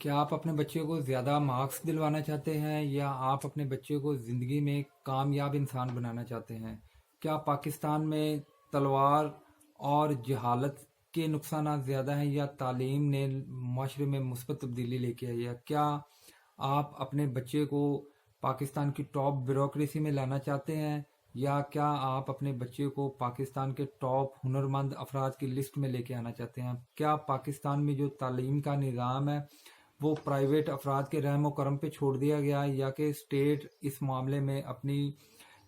क्या आप अपने बच्चे को ज़्यादा मार्क्स दिलवाना चाहते हैं या आप अपने बच्चे को ज़िंदगी में कामयाब इंसान बनाना चाहते हैं? क्या पाकिस्तान में तलवार और जहालत के नुकसान ज़्यादा हैं या तालीम ने माशरे में मुस्बत तब्दीली लेके आई है? क्या आप अपने बच्चे को पाकिस्तान की टॉप ब्यूरोक्रेसी में लाना चाहते हैं या क्या आप अपने बच्चे को पाकिस्तान के टॉप हुनरमंद अफराद की लिस्ट में लेके आना चाहते हैं? क्या पाकिस्तान में जो तालीम का निज़ाम है वो प्राइवेट अफराद के रहम करम पे छोड़ दिया गया है या कि स्टेट इस मामले में अपनी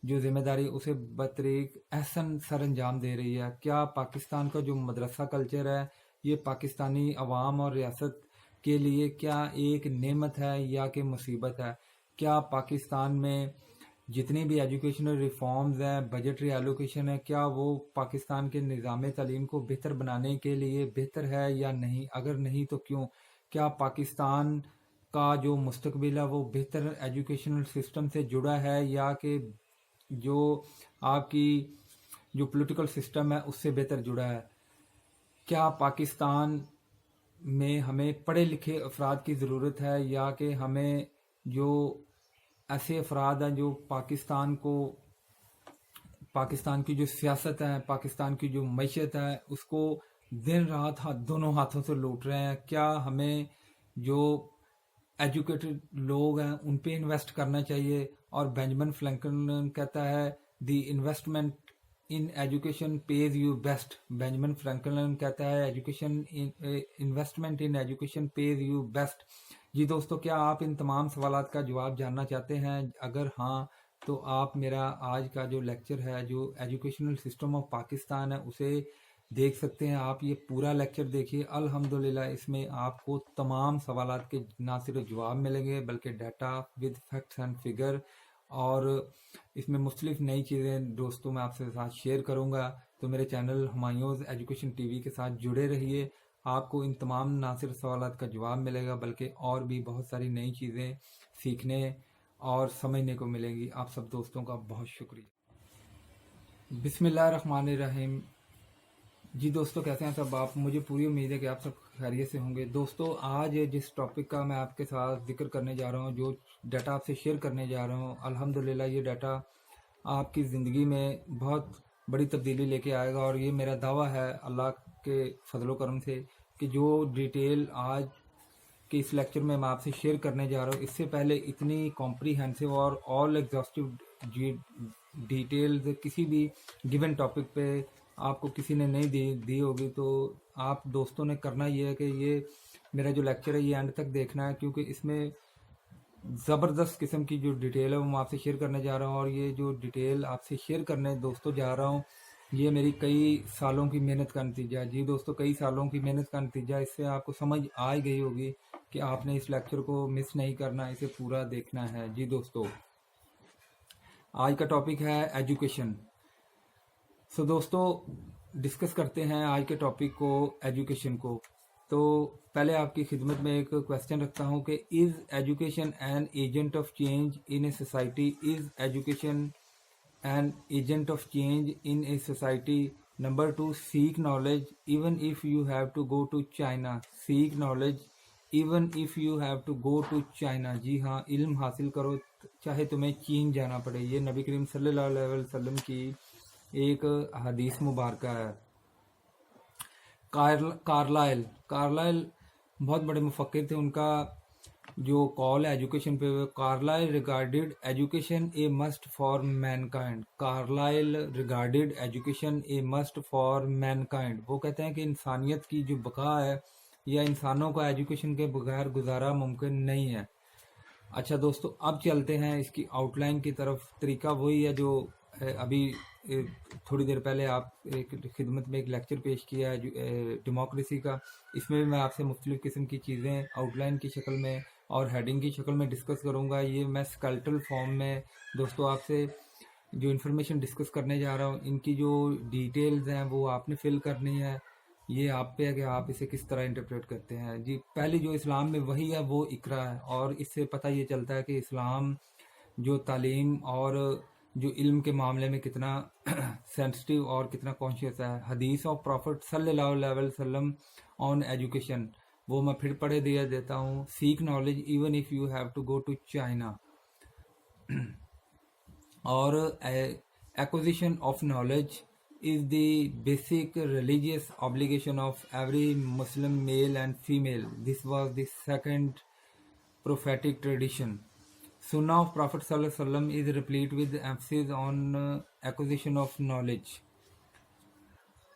जो जिम्मेदारी उसे बतरीक एहसन सर अंजाम दे रही है? क्या पाकिस्तान का जो मदरसा कल्चर है ये पाकिस्तानी अवाम और रियासत के लिए क्या एक नेमत है या कि मुसीबत है? क्या पाकिस्तान में जितनी भी एजुकेशनल रिफॉर्म्स हैं, बजटरी एलोकेशन है, क्या वो पाकिस्तान के निज़ाम तालीम को बेहतर बनाने के लिए बेहतर है या नहीं? अगर नहीं तो क्यों? क्या पाकिस्तान का जो मुस्तकबिल है वो बेहतर एजुकेशनल सिस्टम से जुड़ा है या कि जो आपकी जो पॉलिटिकल सिस्टम है उससे बेहतर जुड़ा है? क्या पाकिस्तान में हमें पढ़े लिखे अफराद की ज़रूरत है या कि हमें जो ऐसे अफराद हैं जो पाकिस्तान की जो सियासत है, पाकिस्तान की जो मईशत है उसको दिन रात दोनों हाथों से लूट रहे हैं? क्या हमें जो एजुकेटेड लोग हैं उन पे इन्वेस्ट करना चाहिए? और बेंजामिन फ्रैंकलिन कहता है the investment in education pays you best. Benjamin Franklin कहता है investment in education pays you best. जी दोस्तों, क्या आप इन तमाम सवालात का जवाब जानना चाहते हैं? अगर हाँ तो आप मेरा आज का जो लेक्चर है जो एजुकेशनल सिस्टम ऑफ पाकिस्तान है उसे देख सकते हैं। आप ये पूरा लेक्चर देखिए, अल्हम्दुलिल्लाह इसमें आपको तमाम सवालात के ना सिर्फ जवाब मिलेंगे बल्कि data with facts and figure, और इसमें मुख्तलिफ नई चीज़ें दोस्तों मैं आपसे साथ शेयर करूँगा। तो मेरे चैनल हुमायूंज़ एजुकेशन टीवी के साथ जुड़े रहिए। आपको इन तमाम ना सिर्फ सवालात का जवाब मिलेगा बल्कि और भी बहुत सारी नई चीज़ें सीखने और समझने को मिलेंगी। आप सब दोस्तों का बहुत शुक्रिया। बिस्मिल्लाहिर्रहमानिर्रहीम। जी दोस्तों, कैसे हैं सब आप? मुझे पूरी उम्मीद है कि आप सब खैरियत से होंगे। दोस्तों, आज जिस टॉपिक का मैं आपके साथ जिक्र करने जा रहा हूँ, जो डाटा आपसे शेयर करने जा रहा हूँ, अल्हम्दुलिल्लाह ये डाटा आपकी ज़िंदगी में बहुत बड़ी तब्दीली लेके आएगा। और ये मेरा दावा है अल्लाह के फजलो करम से कि जो डिटेल आज के इस लेक्चर में मैं आपसे शेयर करने जा रहा हूँ, इससे पहले इतनी कॉम्प्रीहेंसिव और ऑल एग्जॉस्टिव डिटेल्स किसी भी गिवन टॉपिक पे आपको किसी ने नहीं दी होगी। तो आप दोस्तों ने करना ये है कि ये मेरा जो लेक्चर है ये एंड तक देखना है, क्योंकि इसमें ज़बरदस्त किस्म की जो डिटेल है वो मैं आपसे शेयर करने जा रहा हूँ। और ये जो डिटेल आपसे शेयर करने दोस्तों जा रहा हूँ ये मेरी कई सालों की मेहनत का नतीजा है। जी दोस्तों, कई सालों की मेहनत का नतीजा। इससे आपको समझ आ ही गई होगी कि आपने इस लेक्चर को मिस नहीं करना, इसे पूरा देखना है। जी दोस्तों, आज का टॉपिक है एजुकेशन। सो दोस्तों, डिस्कस करते हैं आज के टॉपिक को, एजुकेशन को। तो पहले आपकी खिदमत में एक क्वेश्चन रखता हूँ कि is education an agent of change in a society? Is education an agent of change in a society? Number 2, seek knowledge even if you have to go to China. Seek knowledge even if you have to go to China. जी हाँ, इल्म हासिल करो चाहे तुम्हें चीन जाना पड़े। ये नबी करीम सल्लल्लाहु अलैहि वसल्लम की एक हदीस मुबारक है। कार्लाइल बहुत बड़े मुफक्किर थे। उनका जो कॉल है एजुकेशन पे, Carlyle regarded education a must for mankind. Carlyle regarded education a must for mankind. वो कहते हैं कि इंसानियत की जो बका है या इंसानों का एजुकेशन के बगैर गुजारा मुमकिन नहीं है। अच्छा दोस्तों, अब चलते हैं इसकी आउटलाइन की तरफ। तरीका वही है जो अभी थोड़ी देर पहले आप एक खिदमत में एक लेक्चर पेश किया है डेमोक्रेसी का। इसमें भी मैं आपसे मुख्तलिफ़ किस्म की चीज़ें आउटलाइन की शक्ल में और हेडिंग की शक्ल में डिस्कस करूँगा। ये मैं स्केलेटल फॉर्म में दोस्तों आपसे जो इन्फॉर्मेशन डिस्कस करने जा रहा हूँ, इनकी जो डिटेल्स हैं वो आपने फिल करनी है। ये आप पे है कि आप इसे किस तरह इंटरप्रेट करते हैं। जी, पहली जो इस्लाम में वही है वो इकरा है, और इससे पता ये चलता है कि इस्लाम जो तालीम और जो इल्म के मामले में कितना सेंसिटिव और कितना कॉन्शियस है। हदीस ऑफ प्रॉफिट सल्लल्लाहु अलैहि वसल्लम ऑन एजुकेशन। वो मैं फिर पढ़े दिया देता हूँ. Seek knowledge even if you have to go to China. और acquisition of knowledge is the basic religious obligation of every Muslim male and female. This was the second prophetic tradition. Sunnah of Prophet ﷺ is replete with emphasis on acquisition of knowledge.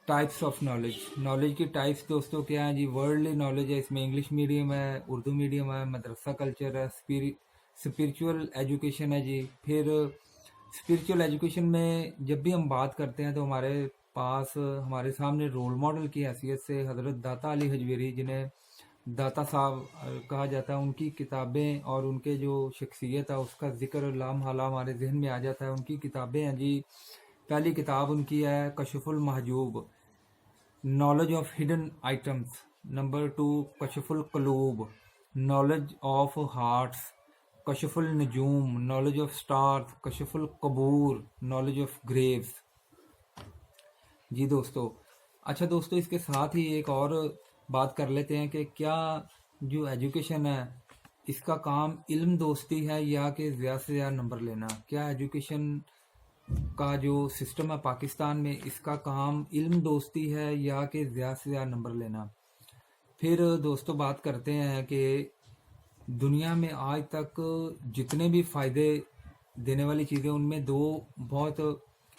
Types of knowledge. Knowledge की types दोस्तों क्या है जी? Worldly knowledge है, इसमें English medium है, Urdu medium है, मदरसा culture है, स्पिरिचुअल एजुकेशन है जी. फिर स्पिरिचुअल एजुकेशन में जब भी हम बात करते हैं तो हमारे पास हमारे सामने रोल मॉडल की हैसियत से हज़रत दाता अली हजवेरी, जिन्हें दाता साहब कहा जाता है, उनकी किताबें और उनके जो शख्सियत है उसका ज़िक्र लामहला हमारे जहन में आ जाता है. उनकी किताबें हैं जी. पहली किताब उनकी है कशफुल महजूब, knowledge of hidden items. Number 2 कशफुल कलूब, नॉलेज ऑफ हार्ट्स. कशफुल नजूम, नॉलेज ऑफ स्टार्स. कशफुल कबूर, नॉलेज ऑफ ग्रेव्स. जी दोस्तों. अच्छा दोस्तों, इसके साथ ही एक और बात कर लेते हैं कि क्या जो एजुकेशन है इसका काम इल्म दोस्ती है या कि ज़्यादा से ज़्यादा नंबर लेना. क्या एजुकेशन का जो सिस्टम है पाकिस्तान में, इसका काम इल्म दोस्ती है या कि ज़्यादा से ज़्यादा नंबर लेना. फिर दोस्तों बात करते हैं कि दुनिया में आज तक जितने भी फ़ायदे देने वाली चीज़ें, उनमें दो बहुत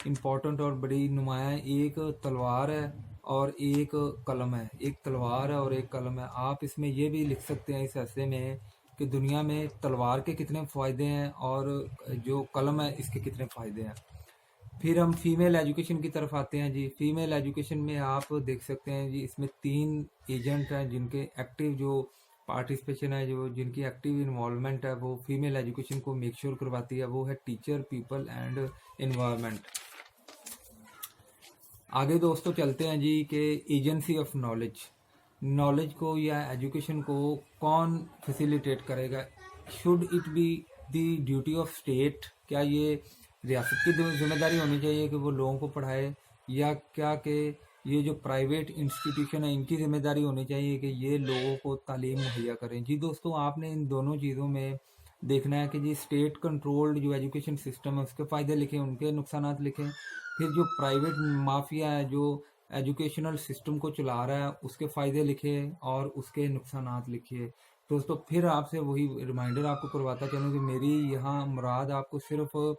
इम्पोर्टेंट और बड़ी नुमाया है. एक तलवार है और एक कलम है. एक तलवार है और एक कलम है. आप इसमें ये भी लिख सकते हैं इस ऐसे में कि दुनिया में तलवार के कितने फ़ायदे हैं और जो कलम है इसके कितने फ़ायदे हैं. फिर हम फीमेल एजुकेशन की तरफ आते हैं जी. फीमेल एजुकेशन में आप देख सकते हैं जी, इसमें 3 एजेंट हैं जिनके एक्टिव जो पार्टिसिपेशन है, जो जिनकी एक्टिव इन्वॉल्वमेंट है, वो फीमेल एजुकेशन को मेक श्योर करवाती है. वो है टीचर, पीपल एंड इन्वायरमेंट. आगे दोस्तों चलते हैं जी कि एजेंसी ऑफ नॉलेज. नॉलेज को या एजुकेशन को कौन फैसिलिटेट करेगा? Should it be the duty of state? क्या ये रियासत की जिम्मेदारी होनी चाहिए कि वो लोगों को पढ़ाए, या क्या कि ये जो प्राइवेट इंस्टीट्यूशन है इनकी जिम्मेदारी होनी चाहिए कि ये लोगों को तालीम मुहैया करें? जी दोस्तों, आपने इन दोनों चीज़ों में देखना है कि जी स्टेट कंट्रोल्ड जो एजुकेशन सिस्टम है उसके फ़ायदे लिखें, उनके नुकसानात लिखें. फिर जो प्राइवेट माफिया है जो एजुकेशनल सिस्टम को चला रहा है उसके फ़ायदे लिखें और उसके नुकसानात लिखिए. दोस्तों फिर आपसे वही रिमाइंडर आपको करवाता चलूँ कि मेरी यहाँ मुराद आपको सिर्फ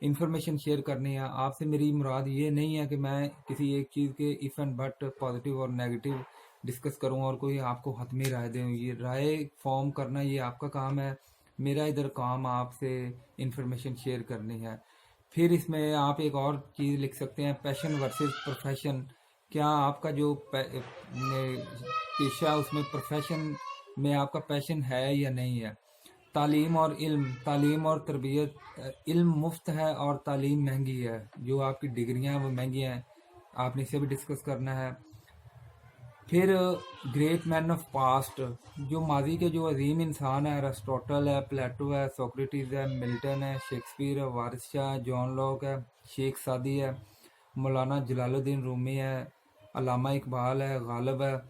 इन्फॉर्मेशन शेयर करनी है. आपसे मेरी मुराद ये नहीं है कि मैं किसी एक चीज़ के इफ़ एंड बट पॉजिटिव और नेगेटिव डिस्कस करूं और कोई आपको हतमी राय दें. ये राय फॉर्म करना ये आपका काम है. मेरा इधर काम आपसे इन्फॉर्मेशन शेयर करनी है. फिर इसमें आप एक और चीज़ लिख सकते हैं, पैशन वर्सेस प्रोफेशन. क्या आपका जो पेशा उसमें प्रोफेशन में आपका पैशन है या नहीं है? तालीम और इल्म, तालीम और तरबियत. इल्म मुफ्त है और तालीम महंगी है. जो आपकी डिग्रियां वो महंगी हैं, आपने इसे भी डिस्कस करना है. फिर ग्रेट मैन ऑफ पास्ट, जो माजी के जो अजीम इंसान है, अरिस्टोटल है, प्लेटो है, सोक्रेटिस है, मिल्टन है, शेक्सपियर है, वारिस शाह, जॉन लॉक है, शेख सादी है, मौलाना जलालुद्दीन रूमी है, अल्लामा इकबाल है, गालिब है,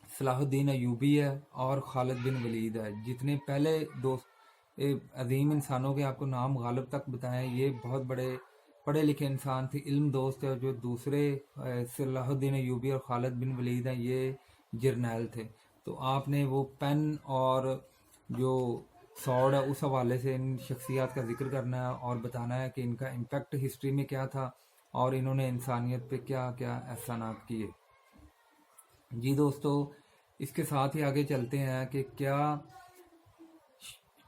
सलाहुद्दीन अयूबी है और खालिद बिन वलीद है. जितने पहले दोस्त अजीम इंसानों के आपको नाम गालिब तक बताएं, ये बहुत बड़े पढ़े लिखे इंसान थे, इल्म दोस्त है. जो दूसरे सलाहुद्दीन अयूबी और खालिद बिन वलीद हैं, ये जर्नैल थे. तो आपने वो पेन और जो सॉर्ड है उस हवाले से इन शख्सियात का जिक्र करना है और बताना है कि इनका इम्पेक्ट हिस्ट्री में क्या था और इन्होंने इंसानियत पे क्या क्या एहसानात किए. जी दोस्तों, इसके साथ ही आगे चलते हैं कि क्या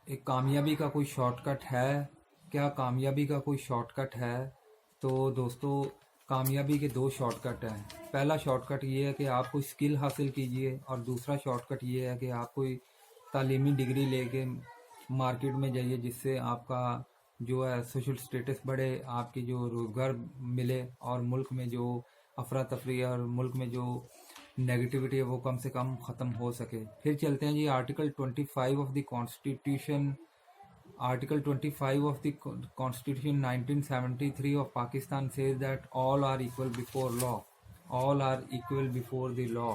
एक कामयाबी का कोई शॉर्टकट है? क्या कामयाबी का कोई शॉर्टकट है? तो दोस्तों कामयाबी के 2 शॉर्टकट हैं. पहला शॉर्टकट ये है कि आप कोई स्किल हासिल कीजिए और दूसरा शॉर्टकट ये है कि आप कोई तालीमी डिग्री लेके मार्केट में जाइए, जिससे आपका जो है सोशल स्टेटस बढ़े, आपकी जो रोज़गार मिले और मुल्क में जो अफरा तफरी है और मुल्क में जो नेगेटिविटी है वो कम से कम ख़त्म हो सके. फिर चलते हैं जी article 25 of the constitution. Article 25 of the Constitution 1973 of Pakistan says that all are equal before law. All are equal before the law.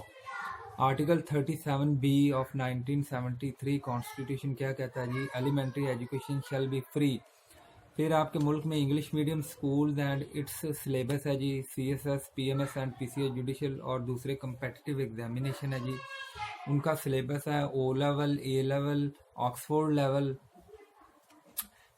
Article 37B of 1973 constitution क्या कहता है जी, elementary education shall be free. फिर आपके मुल्क में English medium school and its syllabus है जी, CSS, PMS and PCA judicial और दूसरे कम्पेटिटिव एग्जामिनेशन है जी, उनका सिलेबस है O level, A level, Oxford level.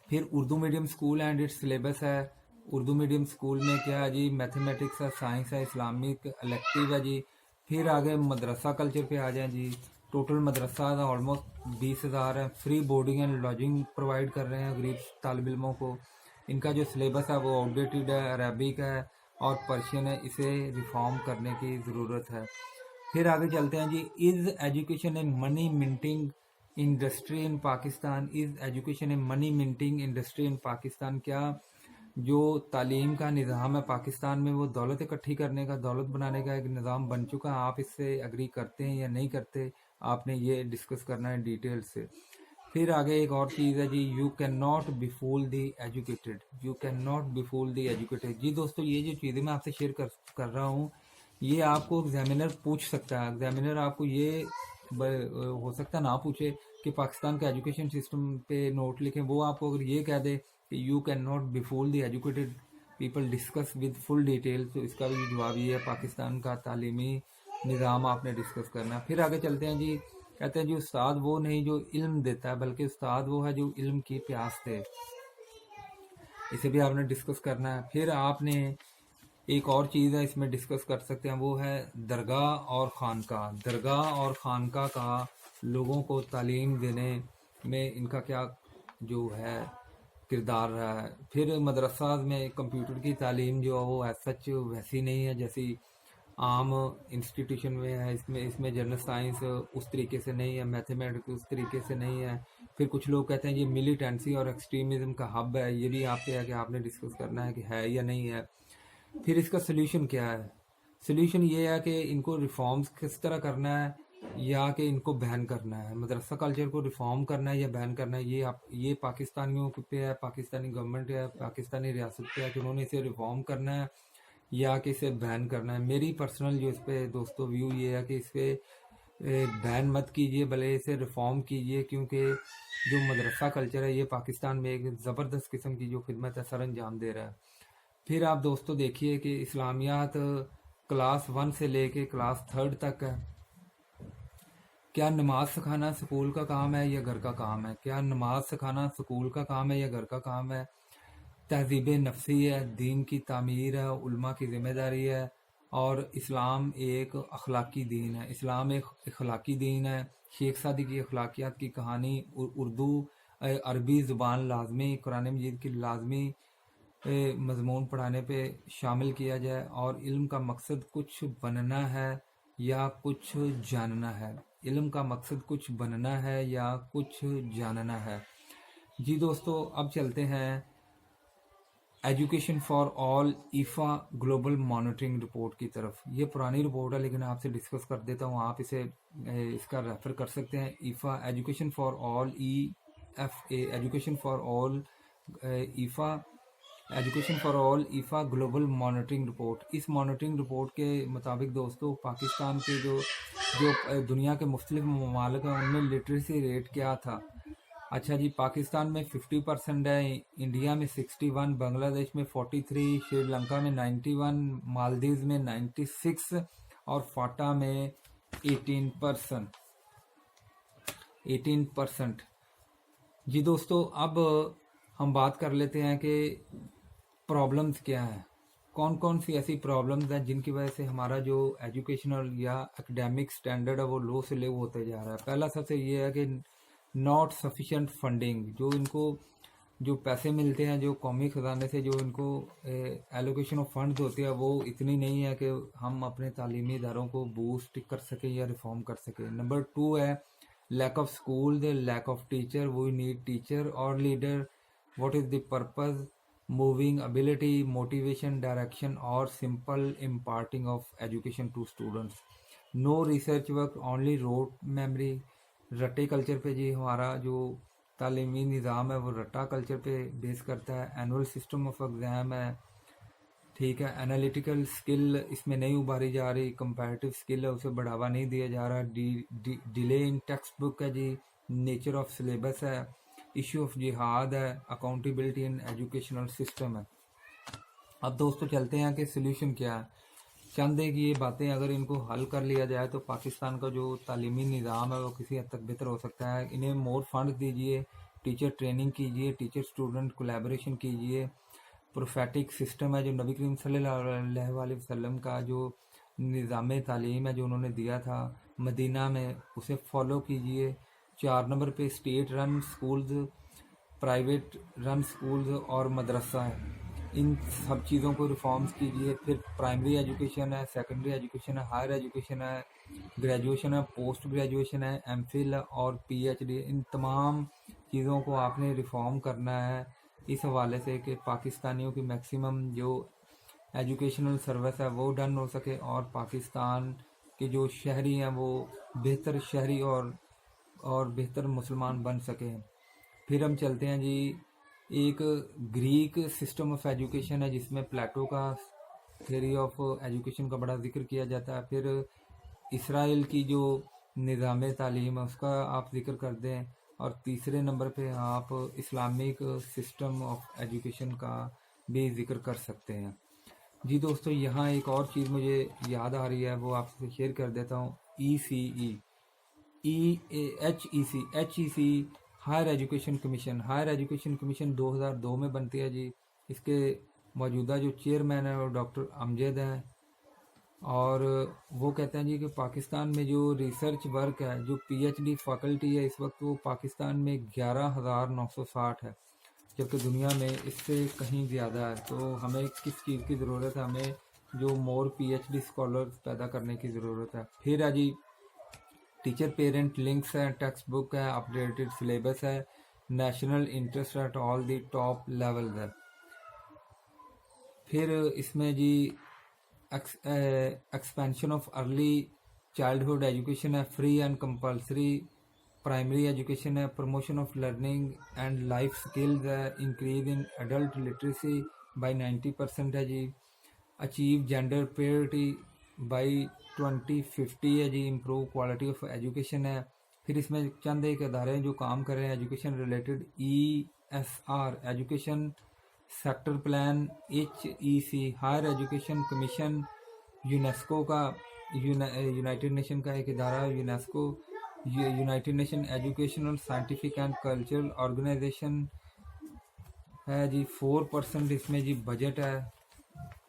फिर Urdu medium school and its syllabus है, उर्दू मीडियम स्कूल में क्या है जी, मैथमेटिक्स है, साइंस है, इस्लामिक इलेक्टिव है जी। फिर आगे मदरसा कल्चर पे आ जाएं जी, टोटल मदरसा ऑलमोस्ट 20,000 है, free boarding and lodging provide कर रहे हैं गरीब तालिब इल्मों को। इनका जो सिलेबस है वो आउटडेटेड है, अरबिक है और पर्शियन है, इसे रिफॉर्म करने की ज़रूरत है। फिर आगे चलते हैं जी, is education a money minting industry in Pakistan, is education a money minting industry in Pakistan, क्या जो तालीम का निज़ाम है पाकिस्तान में वो दौलत इकट्ठी करने का, दौलत बनाने का एक निज़ाम बन चुका है? आप इससे एग्री करते हैं या नहीं करते? आपने ये डिस्कस करना है डिटेल से। फिर आगे एक और चीज़ है जी, you can not B full the educated, you can not B full the educated. जी दोस्तों, ये जो चीज़ें मैं आपसे शेयर कर रहा हूँ, ये आपको एग्जामिनर पूछ सकता है। एग्जामिनर आपको ये हो सकता ना पूछे कि पाकिस्तान का एजुकेशन सिस्टम पे नोट लिखें, वो आपको अगर ये कह दे कि you can not B full the educated people, discuss with full detail, तो इसका भी जवाब ये है, पाकिस्तान का तालीमी निज़ाम आपने डिस्कस करना है। फिर आगे चलते हैं जी, कहते हैं जी, उस्ताद वो नहीं जो इल्म देता है, बल्कि उस्ताद वो है जो इल्म की प्यास दे, इसे भी आपने डिस्कस करना है। फिर आपने एक और चीज़ है इसमें डिस्कस कर सकते हैं, वो है दरगाह और खानका। दरगाह और खानका का लोगों को तालीम देने में इनका क्या जो है किरदार रहा है। फिर मदरसा में कंप्यूटर की तालीम जो है वो एज सच वैसी नहीं है जैसी आम इंस्टीट्यूशन में है। इसमें इसमें जनरल साइंस उस तरीके से नहीं है, मैथमेटिक्स उस तरीके से नहीं है। फिर कुछ लोग कहते हैं ये मिलिटेंसी और एक्सट्रीमिज्म का हब है, ये भी आप पे है कि आपने डिस्कस करना है कि है या नहीं है। फिर इसका सोल्यूशन क्या है? सोल्यूशन ये है कि इनको रिफॉर्म्स किस तरह करना है, या कि इनको बैन करना है, मदरसा कल्चर को रिफॉर्म करना है या बैन करना है, ये पाकिस्तानियों पे है, पाकिस्तानी गवर्नमेंट है, पाकिस्तानी रियासत पे है कि उन्होंने इसे रिफॉर्म करना है या कि इसे बैन करना है। मेरी पर्सनल जो इस पे दोस्तों व्यू ये है कि इस पे बैन मत कीजिए, भले इसे रिफॉर्म कीजिए, क्योंकि जो मदरसा कल्चर है ये पाकिस्तान में एक ज़बरदस्त किस्म की जो खिदमत है सर अंजाम दे रहा है। फिर आप दोस्तों देखिए कि इस्लामियात क्लास 1 से लेके क्लास 3 तक है। क्या नमाज सिखाना स्कूल का काम है या घर का काम है? क्या नमाज सिखाना स्कूल का काम है या घर का काम है? तहजीब नफसी है, दीन की तामीर है, उल्मा की ज़िम्मेदारी है, और इस्लाम एक अखलाकी दीन है। इस्लाम एक अखलाकी दीन है। शेख सादी की अखलाकियात की कहानी उर्दू अरबी ज़ुबान लाजमी, कुरान मजीद की लाजमी मजमून पढ़ाने पे शामिल किया जाए। और इल्म का मकसद कुछ बनना है या कुछ जानना है? इल्म का मकसद कुछ बनना है या कुछ जानना है? जी दोस्तों, अब चलते हैं education for all EFA global monitoring report की तरफ। ये पुरानी रिपोर्ट है लेकिन आपसे डिस्कस कर देता हूँ, आप इसे इसका रेफर कर सकते हैं। EFA education for all, EFA education for all, EFA education for all EFA global monitoring report. इस मॉनिटरिंग रिपोर्ट के मुताबिक दोस्तों पाकिस्तान के जो दुनिया के मुख्तलिफ ममालिक हैं उनमें लिटरेसी रेट क्या था। अच्छा जी, पाकिस्तान में 50% है, इंडिया में 61, बांग्लादेश में 43, श्रीलंका में 91, मालदीव में 96 और फाटा में 18%। जी दोस्तों, अब हम बात कर लेते हैं कि प्रॉब्लम्स क्या हैं, कौन कौन सी ऐसी प्रॉब्लम्स हैं जिनकी वजह से हमारा जो एजुकेशनल या एकेडमिक स्टैंडर्ड है वो लो से लो होते जा रहा है। पहला सबसे ये है कि नॉट सफिशिएंट फंडिंग। जो इनको जो पैसे मिलते हैं जो कौमी ख़जाने से, जो इनको एलोकेशन ऑफ फंड्स होती है वो इतनी नहीं है कि हम अपने तालीमी इदारों को बूस्ट कर सकें या रिफॉर्म कर सकें। नंबर 2 है lack of school, lack of teacher, we need teacher और leader, what is the purpose, moving ability, motivation, direction और simple imparting of education to students. No research work, only rote memory. रट्टे culture पे जी हमारा जो तालीमी निज़ाम है वो रट्टा कल्चर पे बेस करता है। एनुअल सिस्टम ऑफ एग्ज़ाम है, ठीक है। एनालिटिकल स्किल इसमें नहीं उभारी जा रही, कंपैरेटिव स्किल है उसे बढ़ावा नहीं दिया जा रहा, डिले इन टेक्स्ट बुक है जी, नेचर ऑफ सिलेबस है, इशू ऑफ जिहाद है, अकाउंटेबिलिटी इन एजुकेशनल सिस्टम है। अब दोस्तों चलते हैं कि सोल्यूशन क्या है। चंद एक ये बातें अगर इनको हल कर लिया जाए तो पाकिस्तान का जो तालीमी निज़ाम है वो किसी हद तक बेहतर हो सकता है। इन्हें मोर फंड दीजिए, टीचर ट्रेनिंग कीजिए, टीचर स्टूडेंट कोलैबोरेशन कीजिए, प्रोफेटिक सिस्टम है जो नबी करीम सल्लल्लाहु अलैहि वसल्लम का जो निज़ाम तालीम है जो उन्होंने दिया था मदीना में, उसे फॉलो कीजिए। 4 नंबर पे state run schools, private run schools और मदरसा है, इन सब चीज़ों को रिफॉर्म्स कीजिए। फिर प्राइमरी एजुकेशन है, सेकेंडरी एजुकेशन है, हायर एजुकेशन है, ग्रेजुएशन है, पोस्ट ग्रेजुएशन है, एमफिल और पीएचडी, इन तमाम चीज़ों को आपने रिफॉर्म करना है इस हवाले से कि पाकिस्तानियों की मैक्सिमम जो एजुकेशनल सर्विस है वो डन हो सके और पाकिस्तान के जो शहरी हैं वो बेहतर शहरी और बेहतर मुसलमान बन सके। फिर हम चलते हैं जी, एक ग्रीक सिस्टम ऑफ एजुकेशन है जिसमें प्लेटो का थ्योरी ऑफ एजुकेशन का बड़ा जिक्र किया जाता है। फिर इसराइल की जो निज़ाम तालीम है उसका आप जिक्र कर दें, और तीसरे नंबर पे आप इस्लामिक सिस्टम ऑफ एजुकेशन का भी जिक्र कर सकते हैं। जी दोस्तों, यहाँ एक और चीज़ मुझे याद आ रही है वो आपसे शेयर कर देता हूँ। HEC हायर एजुकेशन कमीशन 2002 में बनती है जी। इसके मौजूदा जो चेयरमैन है वो डॉक्टर अमजद हैं, और वो कहते हैं जी कि पाकिस्तान में जो रिसर्च वर्क है, जो पीएचडी फैकल्टी है इस वक्त वो पाकिस्तान में 11,960 है, जबकि दुनिया में इससे कहीं ज़्यादा है। तो हमें किस चीज़ की ज़रूरत है? हमें जो मोर पीएचडी स्कॉलर्स पैदा करने की ज़रूरत है। फिर है जी टीचर पेरेंट लिंक्स है, टेक्स्ट बुक है, अपडेटेड सिलेबस है, national interest at all the top level है। फिर इसमें जी expansion of early childhood education है, free and compulsory primary education है, promotion of learning and life skills है, increase in adult literacy by 90% है जी, अचीव जेंडर पेरिटी बाई 2050 है जी, इम्प्रूव क्वालिटी ऑफ एजुकेशन है। फिर इसमें चंद एक अदारे हैं जो काम कर रहे हैं education related, ESR education sector plan, HEC higher education commission, UNESCO का यूनाइटेड नेशन का एक इदारा है UNESCO, United Nation educational scientific and cultural organization है जी। 4% इसमें जी बजट है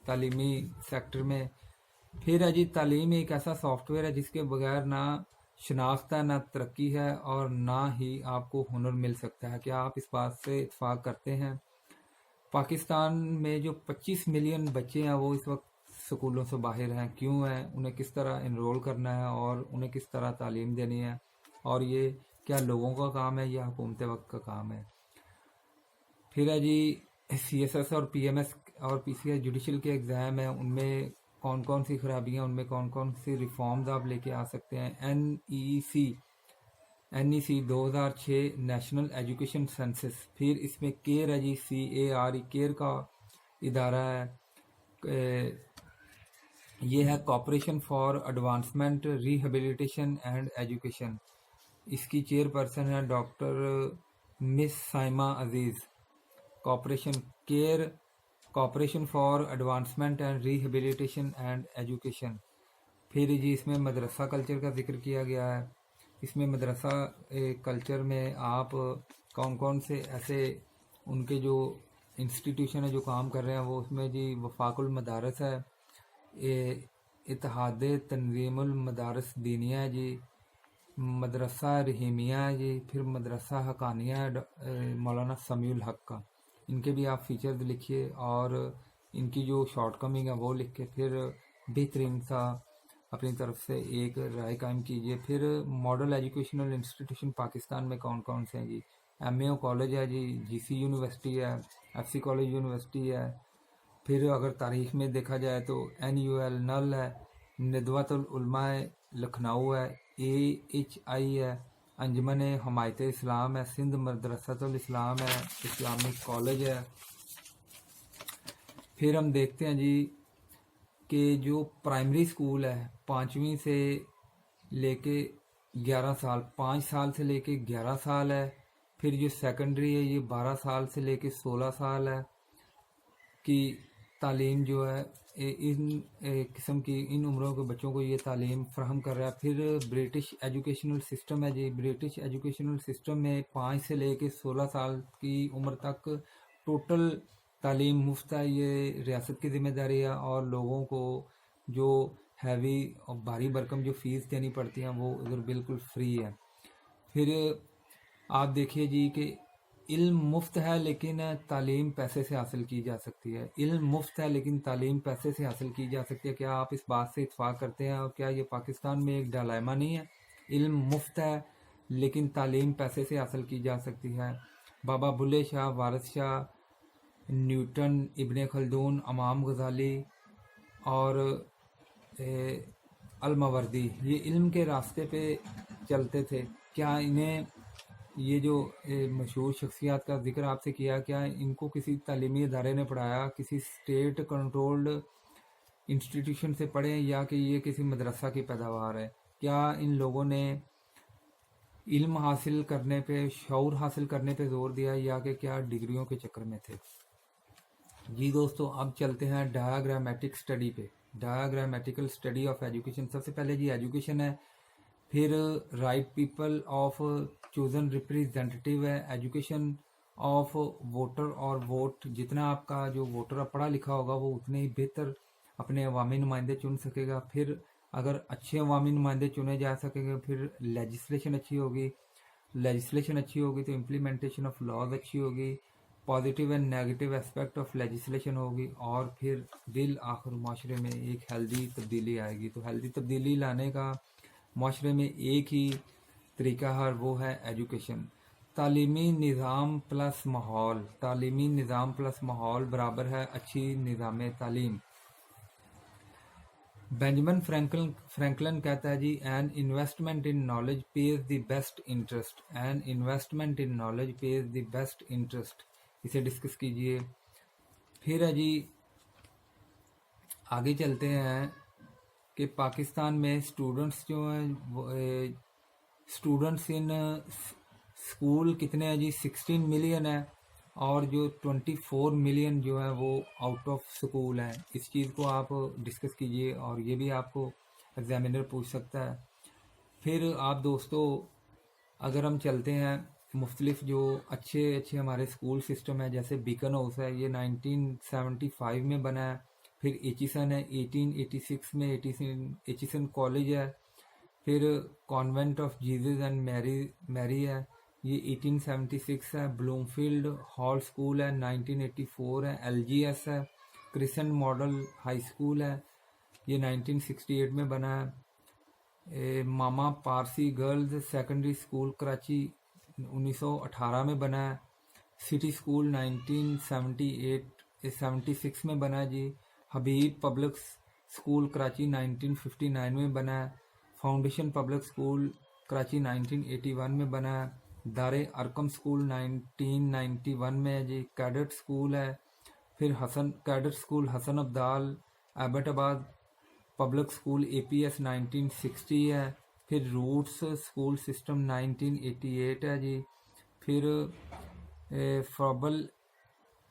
तालीमी सेक्टर में। फिर है जी तालीम एक ऐसा सॉफ्टवेयर है जिसके बगैर ना शनाख्त है, ना तरक्की है और ना ही आपको हुनर मिल सकता है। क्या आप इस बात से इत्फाक करते हैं? पाकिस्तान में जो 25 मिलियन बच्चे हैं वो इस वक्त स्कूलों से बाहर हैं। क्यों हैं? उन्हें किस तरह इनरोल करना है और उन्हें किस तरह तालीम देनी है, और ये क्या लोगों का काम है या हुकूमत वक्त का काम है? फिर है जी CSS और PMS और PCS जुडिशल के एग्ज़ाम हैं, उनमें कौन कौन सी खराबियाँ, उनमें कौन कौन सी रिफॉर्म्स आप लेके आ सकते हैं। NEC 2006 national education census. फिर इसमें केयर है जी, CARE केयर का इदारा है। ये है corporation for advancement rehabilitation and education, इसकी चेयरपर्सन है doctor miss Saima Aziz. Corporation for advancement and rehabilitation and education. फिर जी इसमें मदरसा कल्चर का जिक्र किया गया है। इसमें मदरसा कल्चर में आप कौन कौन से ऐसे उनके जो इंस्टीट्यूशन है जो काम कर रहे हैं वो, उसमें जी वफाकुल मदारस है, इत्तेहाद तंजीमुल मदारस दीनिया है जी, मदरसा रहीमिया है जी, फिर मदरसा हकानिया है मौलाना समीउल हक का। इनके भी आप फीचर्स लिखिए और इनकी जो शॉर्टकमिंग है वो लिख के फिर बेहतरीन सा अपनी तरफ से एक राय कायम कीजिए। फिर मॉडल एजुकेशनल इंस्टीट्यूशन पाकिस्तान में कौन कौन से हैं जी? MAO कॉलेज है जी, GC यूनिवर्सिटी है, FC कॉलेज यूनिवर्सिटी है। फिर अगर तारीख में देखा जाए तो NUL नल है, नदवतुल उलमा लखनऊ है, AHI है, अंजमन हमायत इस्लाम है, सिंध मदरसतुल इस्लाम है, इस्लामिक कॉलेज है। फिर हम देखते हैं जी कि जो प्राइमरी स्कूल है 5वीं से लेके 11 साल, 5 साल से लेके 11 साल है। फिर जो सेकेंडरी है ये 12 साल से लेके 16 साल है की तालीम जो है इन किस्म की इन उम्रों के बच्चों को ये तालीम फ़राहम कर रहा है। फिर ब्रिटिश एजुकेशनल सिस्टम है जी, ब्रिटिश एजुकेशनल सिस्टम में 5 से लेके 16 साल की उम्र तक टोटल तालीम मुफ्त है। ये रियासत की ज़िम्मेदारी है और लोगों को जो हैवी और भारी भरकम जो फ़ीस देनी पड़ती है वो उधर बिल्कुल फ्री है। फिर आप देखिए जी कि इल्म मुफ्त है लेकिन तालीम पैसे से हासिल की जा सकती है। इल्म मुफ्त है लेकिन तालीम पैसे से हासिल की जा सकती है। क्या आप इस बात से इत्फाक करते हैं? और क्या ये पाकिस्तान में एक डायलेमा नहीं है? इल्म मुफ्त है लेकिन तालीम पैसे से हासिल की जा सकती है। बाबा बुल्ले शाह, वारिस शाह, न्यूटन, इब्ने खल्दून, इमाम गज़ाली और अल-मावर्दी ये इल्म के रास्ते पे चलते थे। क्या इन्हें ये जो मशहूर शख्सियात का जिक्र आपसे किया, क्या इनको किसी तालीमी इदारे ने पढ़ाया, किसी स्टेट कंट्रोल्ड इंस्टीट्यूशन से पढ़े, या कि ये किसी मदरसा की पैदावार है? क्या इन लोगों ने इल्म हासिल करने पे, शऊर हासिल करने पे ज़ोर दिया, या कि क्या डिग्रियों के चक्कर में थे? जी दोस्तों, अब चलते हैं डायाग्रामेटिक स्टडी पे। डायाग्रामेटिकल स्टडी ऑफ एजुकेशन। सबसे पहले जी एजुकेशन है, फिर right people of chosen representative है, एजुकेशन ऑफ वोटर और वोट। जितना आपका जो वोटर पढ़ा लिखा होगा वो उतने ही बेहतर अपने अवामी नुमाइंदे चुन सकेगा। फिर अगर अच्छे अवामी नुमाइंदे चुने जा सकेंगे, फिर लेजिस्लेशन अच्छी होगी, लेजिस्लेशन अच्छी होगी तो इम्प्लीमेंटेशन ऑफ लॉज अच्छी होगी, positive and negative aspect of legislation होगी, और फिर बिल आखिर माशरे में एक हेल्दी तब्दीली आएगी। तो हेल्दी तब्दीली लाने का माशरे में एक ही तरीका है, वो है एजुकेशन। तालीमी निज़ाम प्लस माहौल, तालीमी निज़ाम प्लस माहौल बराबर है अच्छी निज़ाम तालीम। बेंजामिन फ्रैंकलिन कहता है जी, an investment in knowledge pays the best interest. An investment in knowledge pays the best interest. इसे डिस्कस कीजिए। फिर है जी आगे चलते हैं कि पाकिस्तान में स्टूडेंट्स जो हैं, स्टूडेंट्स इन स्कूल कितने हैं जी? 16 मिलियन है, और जो 24 मिलियन जो है वो आउट ऑफ स्कूल हैं। इस चीज़ को आप डिस्कस कीजिए, और ये भी आपको एग्जामिनर पूछ सकता है। फिर आप दोस्तों अगर हम चलते हैं मुख्तलिफ जो अच्छे हमारे स्कूल सिस्टम है, जैसे बीकन हाउस है, ये 1975 में बना है। फिर एचिसन है 1886 में, एचिसन कॉलेज है। फिर convent of Jesus and Mary है, ये 1876 है। ब्लूमफील्ड हॉल स्कूल है 1984 है। LGS है, क्रिसेंट मॉडल हाई स्कूल है, ये 1968 में बना है। Mama Parsi girls secondary school Karachi 1918 में बना है। सिटी स्कूल 1976 में बना है जी। हबीब पब्लिक स्कूल कराची 1959 में बना है। फाउंडेशन पब्लिक स्कूल कराची 1981 में बना है। दारे अरकम स्कूल 1991 में है जी। कैडेट स्कूल है। फिर cadet school Hasan Abdal Abbottabad public school APS 1960 है। फिर रूट्स स्कूल सिस्टम 1988 है जी। फिर फ्रॉबल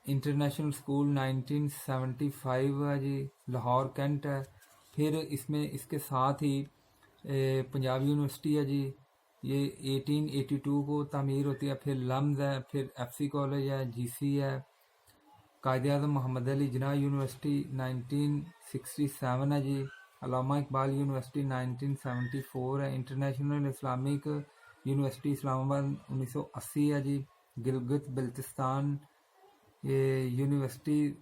इंटरनेशनल स्कूल 1975 है जी, लाहौर कैंट है। फिर इसमें इसके साथ ही पंजाब यूनिवर्सिटी है जी, ये 1882 को तामीर होती है। फिर लम्स है, फिर FC कॉलेज है, GC है। कायदे आज़म मोहम्मद अली जिन्ना यूनिवर्सिटी 1967 है जी। अल्लामा इकबाल यूनिवर्सिटी 1974 है। इंटरनेशनल इस्लामिक यूनिवर्सिटी इस्लामाबाद 1980 है जी। गिलगित बल्तिस्तान ये यूनिवर्सिटी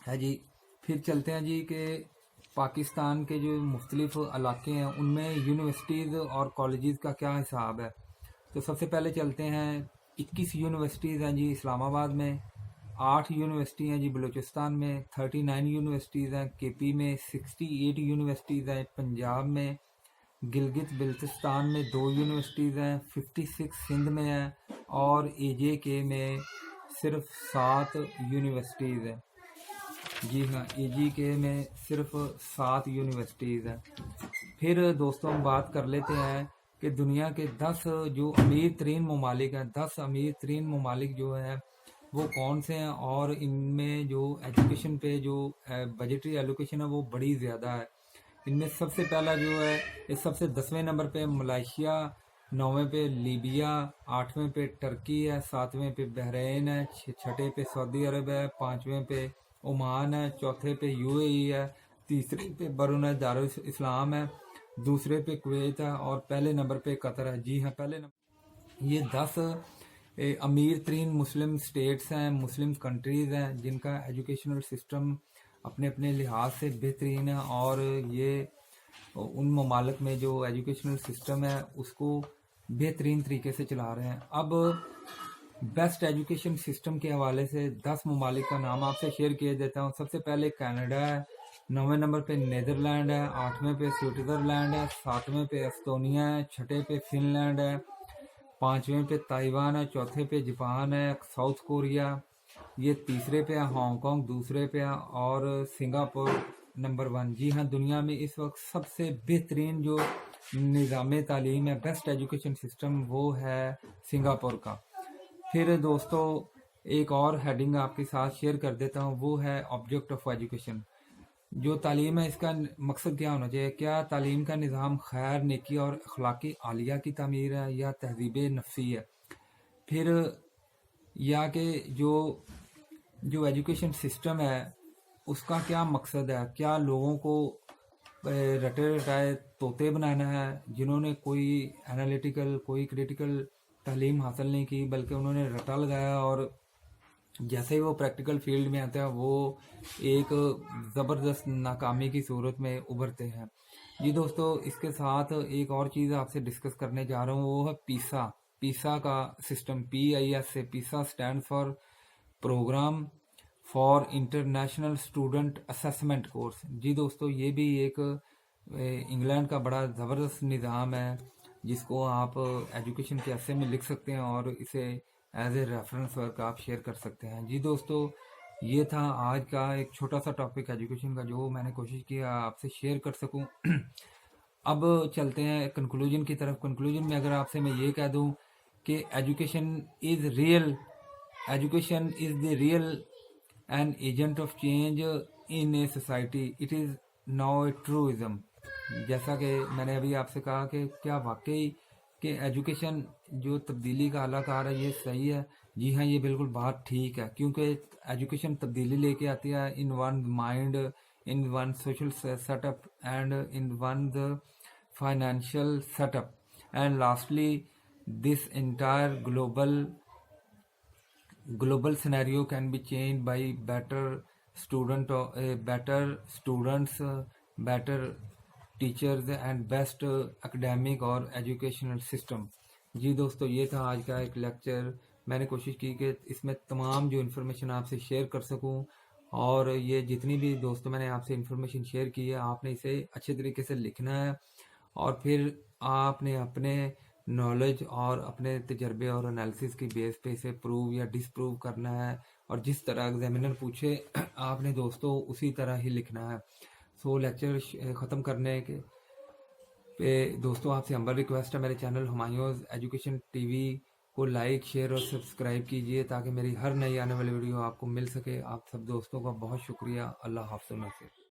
है जी। फिर चलते हैं जी कि पाकिस्तान के जो मुख्तलिफ इलाके हैं उनमें यूनिवर्सिटीज़ और कॉलेजेस का क्या हिसाब है। तो सबसे पहले चलते हैं 21 यूनिवर्सिटीज़ हैं जी इस्लामाबाद में, 8 यूनिवर्सिटी हैं जी बलूचिस्तान में, 39 यूनिवर्सिटीज़ हैं KP में, 68 यूनिवर्सिटीज़ हैं पंजाब में, गिलगित बल्तिस्तान में 2 यूनिवर्सिटीज़ हैं, 56 सिंध में हैं, और AJK में सिर्फ 7 यूनिवर्सिटीज़ हैं। जी हाँ, EGK में सिर्फ 7 यूनिवर्सिटीज़ हैं। फिर दोस्तों हम बात कर लेते हैं कि दुनिया के 10 जो अमीर तरीन ममालिक हैं, 10 अमीर तरीन ममालिक जो हैं वो कौन से हैं, और इनमें जो एजुकेशन पे जो बजटरी एलोकेशन है वो बड़ी ज़्यादा है। इनमें सबसे पहला जो है, इस सबसे 10वें नंबर पे मलेशिया, 9वें पे लीबिया, 8वें पे टर्की है, 7वें पे बहरीन है, 6ठे पे सऊदी अरब है, 5वें पे ओमान है, चौथे पे UAE है, तीसरे पे बरूनई दारुल इस्लाम है, दूसरे पे कुवैत है, और पहले नंबर पे कतर है। जी हाँ, पहले नंबर ये 10 अमीर तरीन मुस्लिम स्टेट्स हैं, मुस्लिम कंट्रीज़ हैं जिनका एजुकेशनल सिस्टम अपने अपने लिहाज से बेहतरीन है, और ये उन ममालिक में जो एजुकेशनल सिस्टम है उसको बेहतरीन तरीके से चला रहे हैं। अब बेस्ट एजुकेशन सिस्टम के हवाले से 10 ममालिक का नाम आपसे शेयर किया देता हूँ। सबसे पहले कनाडा है, 9वें नंबर पे नीदरलैंड है, 8वें पे स्विट्ज़रलैंड है, 7वें पे एस्टोनिया है, 6ठे पे फिनलैंड है, 5वें पे ताइवान है, चौथे पे जापान है, साउथ कोरिया, ये तीसरे पे है हांगकांग, दूसरे पे है, और सिंगापुर नंबर 1। जी हाँ, दुनिया में इस वक्त सबसे बेहतरीन जो निज़ाम तालीम है, बेस्ट एजुकेशन सिस्टम, वो है सिंगापुर का। फिर दोस्तों एक और हेडिंग आपके साथ शेयर कर देता हूँ, वो है ऑब्जेक्ट ऑफ एजुकेशन। जो तालीम है इसका मकसद क्या होना चाहिए? क्या तालीम का निज़ाम खैर, नेकी और अखलाकी आलिया की तामीर है, या तहजीब नफसी है? फिर या कि जो एजुकेशन सिस्टम है उसका क्या मकसद है? क्या लोगों को रटे रटाए तोते बनाना है जिन्होंने कोई एनालिटिकल, कोई क्रिटिकल तालीम हासिल नहीं की, बल्कि उन्होंने रटा लगाया और जैसे ही वो प्रैक्टिकल फील्ड में आते हैं वो एक ज़बरदस्त नाकामी की सूरत में उभरते हैं। जी दोस्तों, इसके साथ एक और चीज़ आपसे डिस्कस करने जा रहा हूँ, वो है पीसा। पीसा का सिस्टम, PIS से, PISA stand for programme for international student assessment course. जी दोस्तों, ये भी एक इंग्लैंड का बड़ा ज़बरदस्त निज़ाम है जिसको आप एजुकेशन के ऐसे में लिख सकते हैं और इसे एज ए रेफरेंस वर्क आप शेयर कर सकते हैं। जी दोस्तों, ये था आज का एक छोटा सा टॉपिक एजुकेशन का जो मैंने कोशिश किया आपसे शेयर कर सकूं। अब चलते हैं कंक्लूजन की तरफ। कंक्लूजन में अगर आपसे मैं ये कह दूं कि education is real, education is the real an agent of change in a society, it is now a truism. जैसा कि मैंने अभी आपसे कहा कि क्या वाकई कि एजुकेशन जो तब्दीली का आलाकार है ये सही है? जी हाँ, ये बिल्कुल बात ठीक है, क्योंकि एजुकेशन तब्दीली लेके आती है in one mind, in one social setup, and in one the financial setup, and lastly this entire global scenario can be changed by better students, better teachers and best academic और educational system. जी दोस्तों, ये था आज का एक lecture. मैंने कोशिश की कि इसमें तमाम जो इन्फॉर्मेशन आपसे शेयर कर सकूं, और ये जितनी भी दोस्तों मैंने आपसे इन्फॉर्मेशन शेयर की है आपने इसे अच्छे तरीके से लिखना है, और फिर आपने अपने नॉलेज और अपने तजर्बे और एनालिसिस की बेस पे इसे प्रूव या डिसप्रूव करना है, और जिस तरह एग्जामिनर पूछे आपने दोस्तों उसी तरह ही लिखना है। सो लेक्चर ख़त्म करने के पे दोस्तों आपसे हम्बल रिक्वेस्ट है, मेरे चैनल हुमायूंज़ एजुकेशन TV को लाइक, शेयर और सब्सक्राइब कीजिए ताकि मेरी हर नई आने वाली वीडियो आपको मिल सके। आप सब दोस्तों का बहुत शुक्रिया। अल्लाह हाफ़िज़।